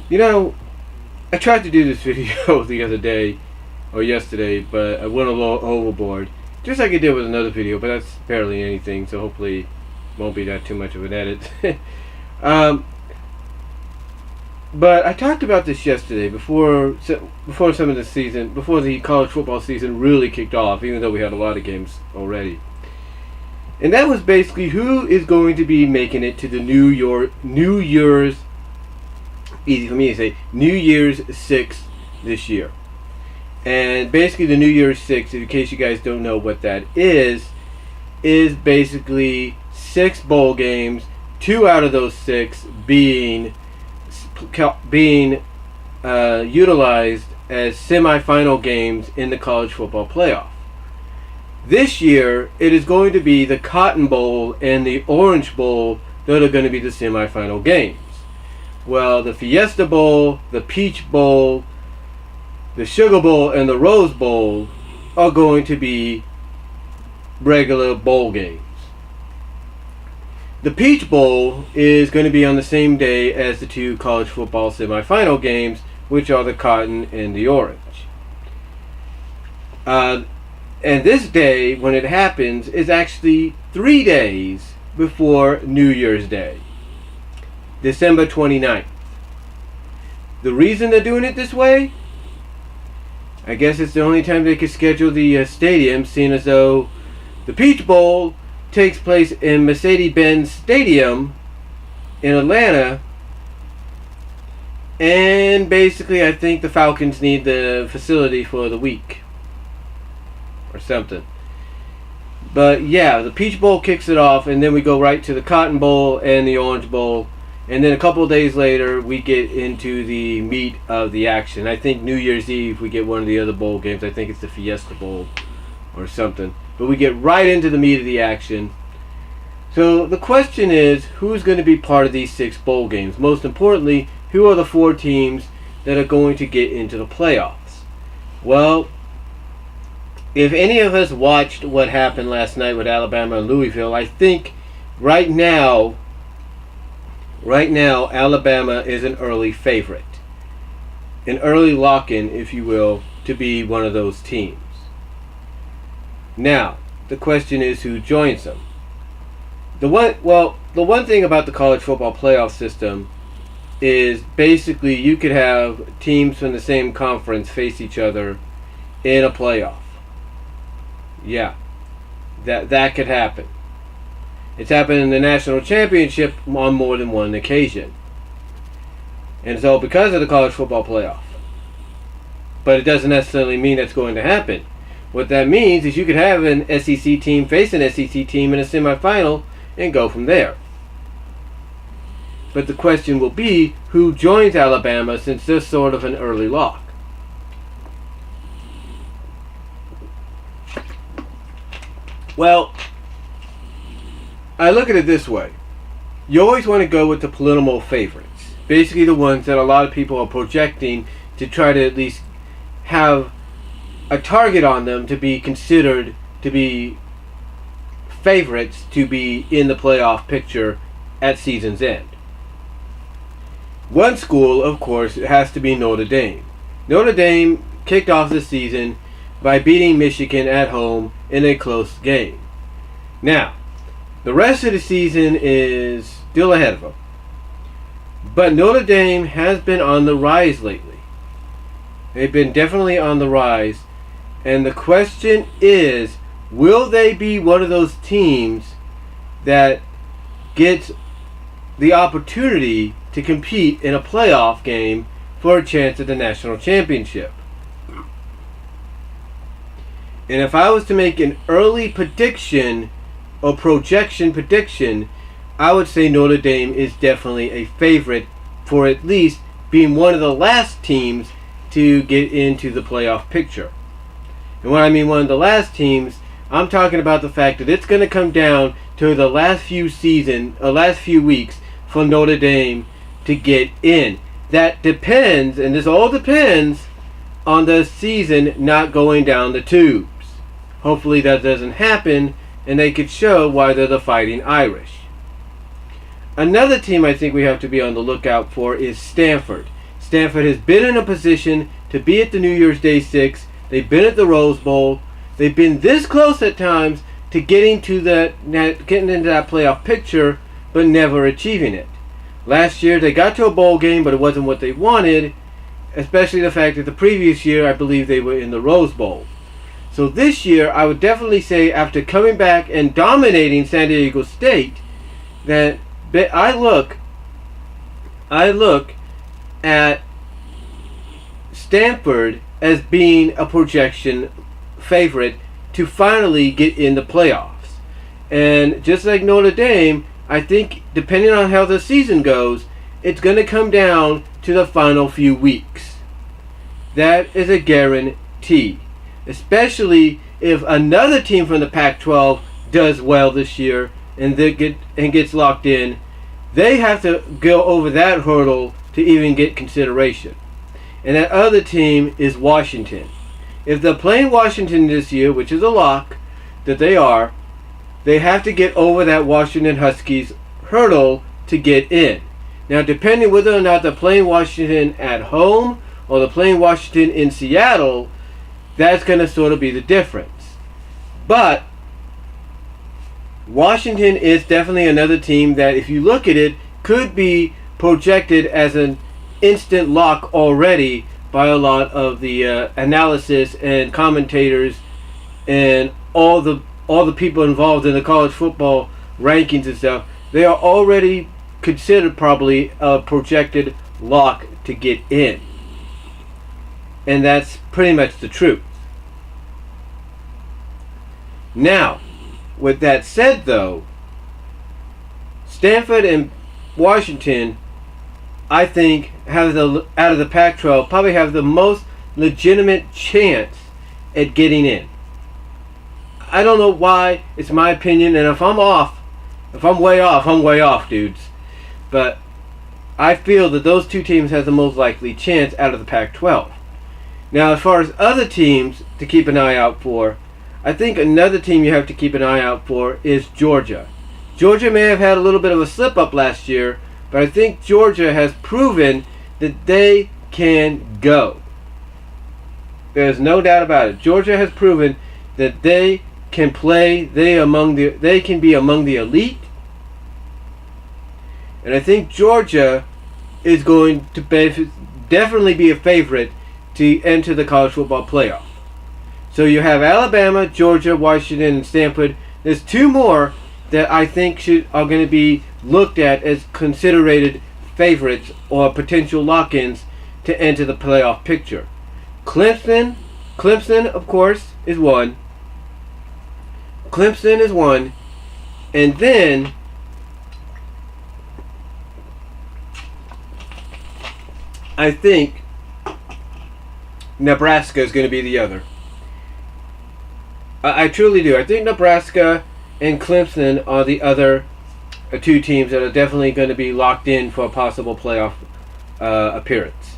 You know, I tried to do this video the other day or yesterday, but I went a little overboard. Just like I did with another video, but that's barely anything, so hopefully it won't be that too much of an edit. um, but I talked about this yesterday before some of the season, before the college football season really kicked off, even though we had a lot of games already. And that was basically who is going to be making it to the New Year's, easy for me to say, New Year's 6 this year. And basically the New Year's 6, in case you guys don't know what that is basically 6 bowl games, 2 out of those 6 being utilized as semifinal games in the college football playoff. This year, it is going to be the Cotton Bowl and the Orange Bowl that are going to be the semifinal games. Well, the Fiesta Bowl, the Peach Bowl, the Sugar Bowl, and the Rose Bowl are going to be regular bowl games. The Peach Bowl is going to be on the same day as the 2 college football semifinal games, which are the Cotton and the Orange. And this day, when it happens, is actually 3 days before New Year's Day, December 29th. The reason they're doing it this way? I guess it's the only time they could schedule the stadium, seeing as though the Peach Bowl takes place in Mercedes-Benz Stadium in Atlanta. And basically, I think the Falcons need the facility for the week or something. But yeah, the Peach Bowl kicks it off, and then we go right to the Cotton Bowl and the Orange Bowl. And then a couple of days later, we get into the meat of the action. I think New Year's Eve, we get one of the other bowl games. I think it's the Fiesta Bowl or something. But we get right into the meat of the action. So the question is, who's going to be part of these 6 bowl games? Most importantly, who are the 4 teams that are going to get into the playoffs? Well, if any of us watched what happened last night with Alabama and Louisville, I think right now, Alabama is an early favorite. An early lock-in, if you will, to be one of those teams. Now, the question is who joins them. The one thing about the college football playoff system is basically you could have teams from the same conference face each other in a playoff. Yeah, that could happen. It's happened in the national championship on more than one occasion. And so because of the college football playoff. But it doesn't necessarily mean that's going to happen. What that means is you could have an SEC team face an SEC team in a semifinal and go from there. But the question will be, who joins Alabama, since they're sort of an early lock? Well, I look at it this way. You always want to go with the preliminary favorites. Basically the ones that a lot of people are projecting to try to at least have a target on them to be considered to be favorites to be in the playoff picture at season's end. One school, of course, has to be Notre Dame. Notre Dame kicked off the season by beating Michigan at home in a close game. Now, the rest of the season is still ahead of them. But Notre Dame has been on the rise lately. They've been definitely on the rise. And the question is, will they be one of those teams that gets the opportunity to compete in a playoff game for a chance at the national championship? And if I was to make an early prediction or projection prediction, I would say Notre Dame is definitely a favorite for at least being one of the last teams to get into the playoff picture. And when I mean one of the last teams, I'm talking about the fact that it's going to come down to the last few weeks for Notre Dame to get in. That depends, and this all depends on the season not going down the tubes. Hopefully that doesn't happen, and they could show why they're the Fighting Irish. Another team I think we have to be on the lookout for is Stanford. Stanford has been in a position to be at the New Year's Day Six. They've been at the Rose Bowl. They've been this close at times to getting into that playoff picture, but never achieving it. Last year they got to a bowl game, but it wasn't what they wanted, especially the fact that the previous year I believe they were in the Rose Bowl. So this year I would definitely say, after coming back and dominating San Diego State, that I look at Stanford as being a projection favorite to finally get in the playoffs. And just like Notre Dame, I think depending on how the season goes, it's going to come down to the final few weeks. That is a guarantee. Especially if another team from the Pac-12 does well this year and gets locked in, they have to go over that hurdle to even get consideration. And that other team is Washington. If they're playing Washington this year, which is a lock that they are, they have to get over that Washington Huskies hurdle to get in. Now, depending whether or not they're playing Washington at home or they're playing Washington in Seattle, that's going to sort of be the difference. But Washington is definitely another team that, if you look at it, could be projected as an instant lock already by a lot of the analysis and commentators and all the people involved in the college football rankings and stuff. They are already considered probably a projected lock to get in. And that's pretty much the truth. Now, with that said though, Stanford and Washington, I think, out of the Pac-12, probably have the most legitimate chance at getting in. I don't know why. It's my opinion, and if I'm way off, I'm way off, dudes. But I feel that those two teams have the most likely chance out of the Pac-12. Now, as far as other teams to keep an eye out for, I think another team you have to keep an eye out for is Georgia. Georgia may have had a little bit of a slip-up last year, but I think Georgia has proven that they can go. There's no doubt about it. Georgia has proven that they can play. They can be among the elite. And I think Georgia is going to definitely be a favorite to enter the college football playoff. So you have Alabama, Georgia, Washington, and Stanford. There's two more that I think are going to be looked at as considered favorites or potential lock-ins to enter the playoff picture. Clemson, of course, is one. And then I think Nebraska is going to be the other. I truly do. I think Nebraska and Clemson are the other two teams that are definitely going to be locked in for a possible playoff appearance.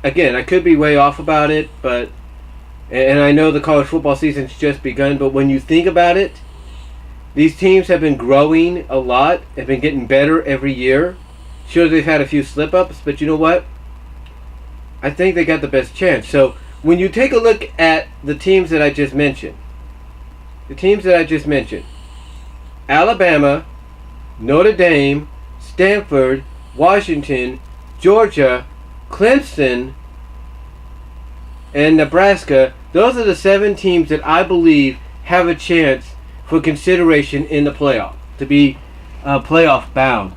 Again, I could be way off about it, and I know the college football season's just begun, but when you think about it, these teams have been growing a lot, have been getting better every year. Sure, they've had a few slip-ups, but you know what? I think they got the best chance. So when you take a look at the teams that I just mentioned, Alabama, Notre Dame, Stanford, Washington, Georgia, Clemson, and Nebraska, those are the 7 teams that I believe have a chance for consideration in the playoff, to be playoff bound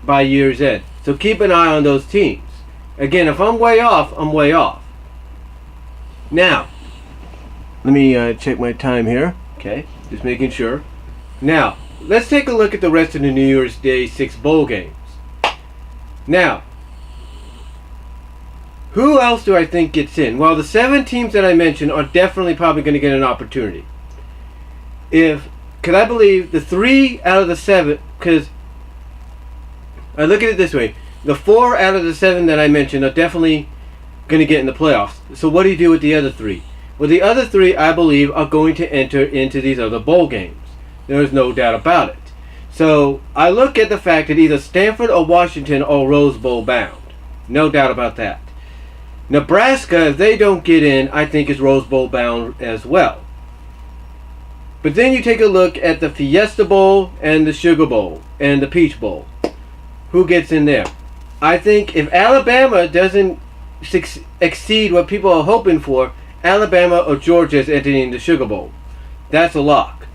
by year's end. So keep an eye on those teams. Again, if I'm way off, I'm way off. Now, let me check my time here. Okay, just making sure. Now, let's take a look at the rest of the New Year's Day 6 bowl games. Now, who else do I think gets in? Well, the 7 teams that I mentioned are definitely probably going to get an opportunity. Because I believe the 3 out of the 7, because I look at it this way. The 4 out of the 7 that I mentioned are definitely going to get in the playoffs. So what do you do with the other 3? Well, the other 3, I believe, are going to enter into these other bowl games. There's no doubt about it. So I look at the fact that either Stanford or Washington are Rose Bowl bound. No doubt about that. Nebraska, if they don't get in, I think is Rose Bowl bound as well. But then you take a look at the Fiesta Bowl and the Sugar Bowl and the Peach Bowl. Who gets in there? I think if Alabama doesn't exceed what people are hoping for, Alabama or Georgia is entering the Sugar Bowl. That's a lock.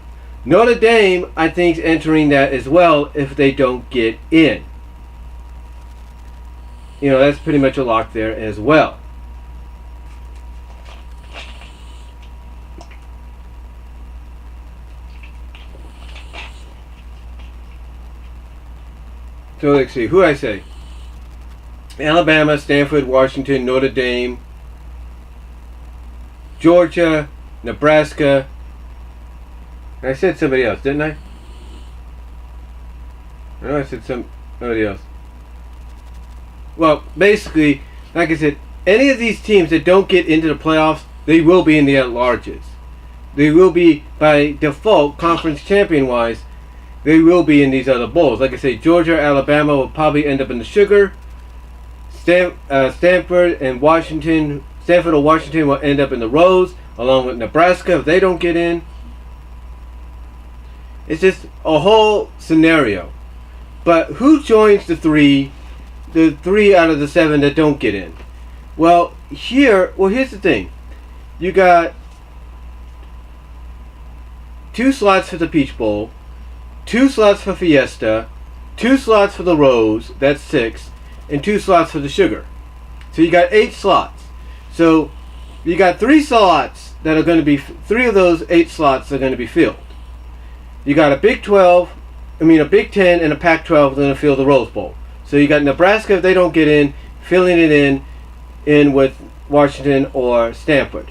Notre Dame, I think, is entering that as well if they don't get in. That's pretty much a lock there as well. So let's see, who did I say? Alabama, Stanford, Washington, Notre Dame, Georgia, Nebraska. I said somebody else, didn't I? I know I said somebody else. Well, basically, like I said, any of these teams that don't get into the playoffs, they will be in the at-larges. They will be, by default, conference champion-wise, they will be in these other bowls. Like I say, Georgia, Alabama will probably end up in the Sugar. Stanford and Washington, Stanford or Washington will end up in the Rose, along with Nebraska if they don't get in. It's just a whole scenario. But who joins the three out of the 7 that don't get in? Well, here's the thing. You got 2 slots for the Peach Bowl, 2 slots for Fiesta, 2 slots for the Rose, that's 6, and 2 slots for the Sugar. So you got 8 slots. So you got 3 slots that are going to be, 3 of those 8 slots are going to be filled. You got a Big 10 and a Pac-12 going to fill the Rose Bowl. So you got Nebraska, if they don't get in, filling it in with Washington or Stanford.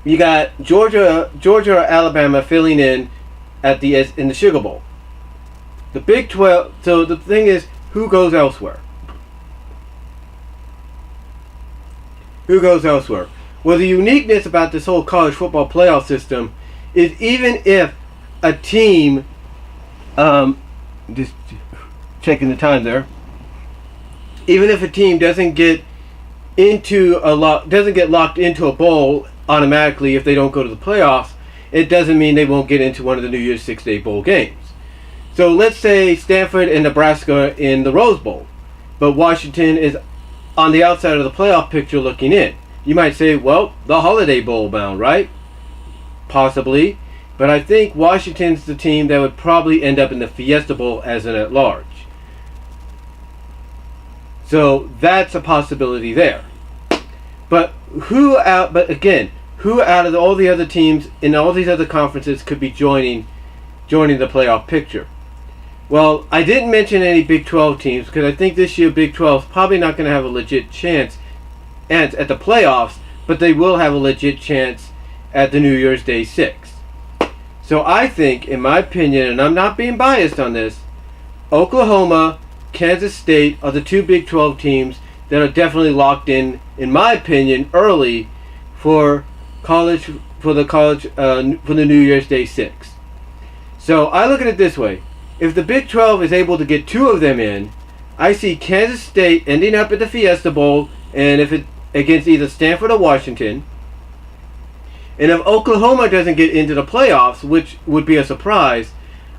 You got Georgia or Alabama filling in in the Sugar Bowl. The Big 12. So the thing is, who goes elsewhere? Who goes elsewhere? Well, the uniqueness about this whole college football playoff system is even if a team, just checking the time there, even if a team doesn't get locked into a bowl automatically if they don't go to the playoffs, it doesn't mean they won't get into one of the New Year's 6-day bowl games. So let's say Stanford and Nebraska in the Rose Bowl, but Washington is on the outside of the playoff picture looking in. You might say, well, the Holiday Bowl bound, right? Possibly. But I think Washington's the team that would probably end up in the Fiesta Bowl as an at-large. So that's a possibility there. But who out of all the other teams in all these other conferences could be joining the playoff picture? Well, I didn't mention any Big 12 teams because I think this year Big 12 is probably not going to have a legit chance at the playoffs, but they will have a legit chance at the New Year's Day 6. So I think, in my opinion, and I'm not being biased on this, Oklahoma, Kansas State are the 2 Big 12 teams that are definitely locked in my opinion, early for the New Year's Day 6. So I look at it this way. If the Big 12 is able to get 2 of them in, I see Kansas State ending up at the Fiesta Bowl, and if it against either Stanford or Washington. And if Oklahoma doesn't get into the playoffs, which would be a surprise,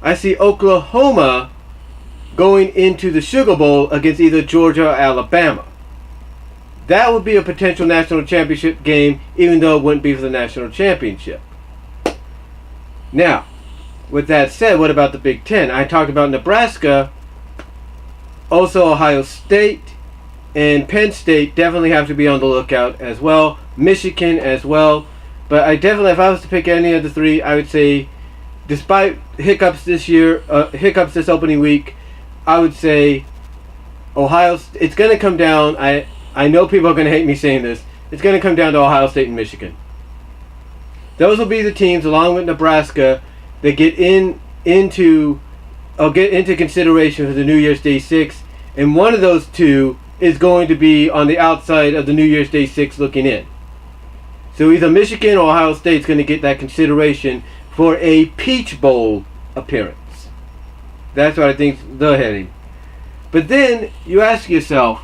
I see Oklahoma going into the Sugar Bowl against either Georgia or Alabama. That would be a potential national championship game, even though it wouldn't be for the national championship. Now, with that said, what about the Big Ten? I talked about Nebraska. Also, Ohio State and Penn State definitely have to be on the lookout as well. Michigan as well. But I definitely, if I was to pick any of the 3, I would say, despite hiccups this opening week, I would say Ohio. It's going to come down. I know people are going to hate me saying this. It's going to come down to Ohio State and Michigan. Those will be the teams, along with Nebraska, that get into consideration for the New Year's Day 6, and one of those 2 is going to be on the outside of the New Year's Day 6 looking in. So either Michigan or Ohio State's going to get that consideration for a Peach Bowl appearance. That's what I think they're heading. But then you ask yourself,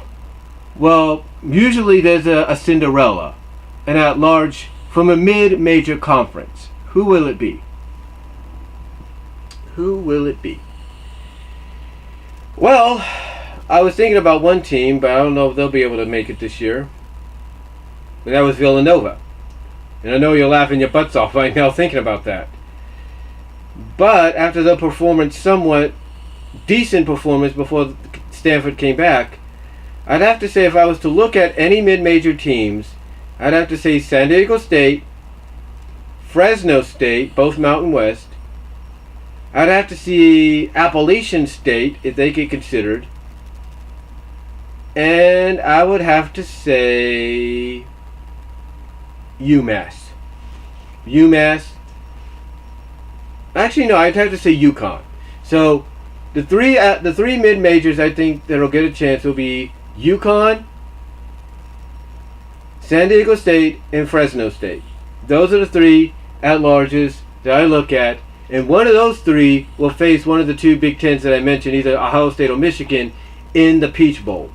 well, usually there's a Cinderella, an at-large from a mid-major conference. Who will it be? Who will it be? Well, I was thinking about one team, but I don't know if they'll be able to make it this year. And that was Villanova. And I know you're laughing your butts off right now thinking about that. But after the performance, somewhat decent performance before Stanford came back, I'd have to say if I was to look at any mid-major teams, I'd have to say San Diego State, Fresno State, both Mountain West. I'd have to see Appalachian State, if they get considered. And I would have to say UMass. Actually, no, I'd have to say UConn. So the three mid majors I think that'll get a chance will be UConn, San Diego State, and Fresno State. Those are the three at-larges that I look at, and one of those three will face one of the two Big Tens that I mentioned, either Ohio State or Michigan, in the Peach Bowl.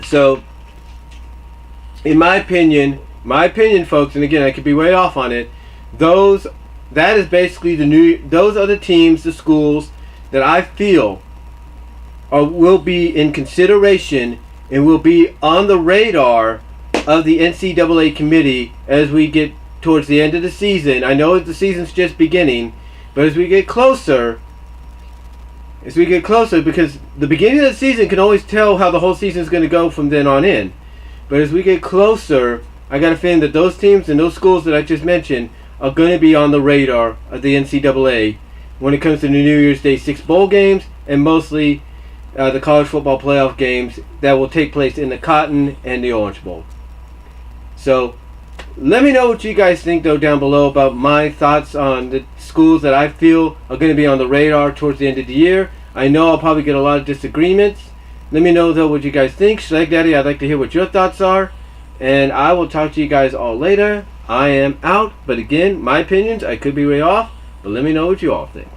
So, in my opinion, folks, and again, I could be way off on it, that is basically those are the teams, the schools that I feel will be in consideration and will be on the radar of the NCAA committee as we get towards the end of the season. I know the season's just beginning, but as we get closer, because the beginning of the season can always tell how the whole season is going to go from then on in. But as we get closer, I got a feeling that those teams and those schools that I just mentioned are going to be on the radar of the NCAA when it comes to the New Year's Day 6 bowl games and mostly the college football playoff games that will take place in the Cotton and the Orange Bowl. So let me know what you guys think, though, down below about my thoughts on the schools that I feel are going to be on the radar towards the end of the year. I know I'll probably get a lot of disagreements. Let me know, though, what you guys think. Schleg Daddy, I'd like to hear what your thoughts are. And I will talk to you guys all later. I am out. But again, my opinions, I could be way off. But let me know what you all think.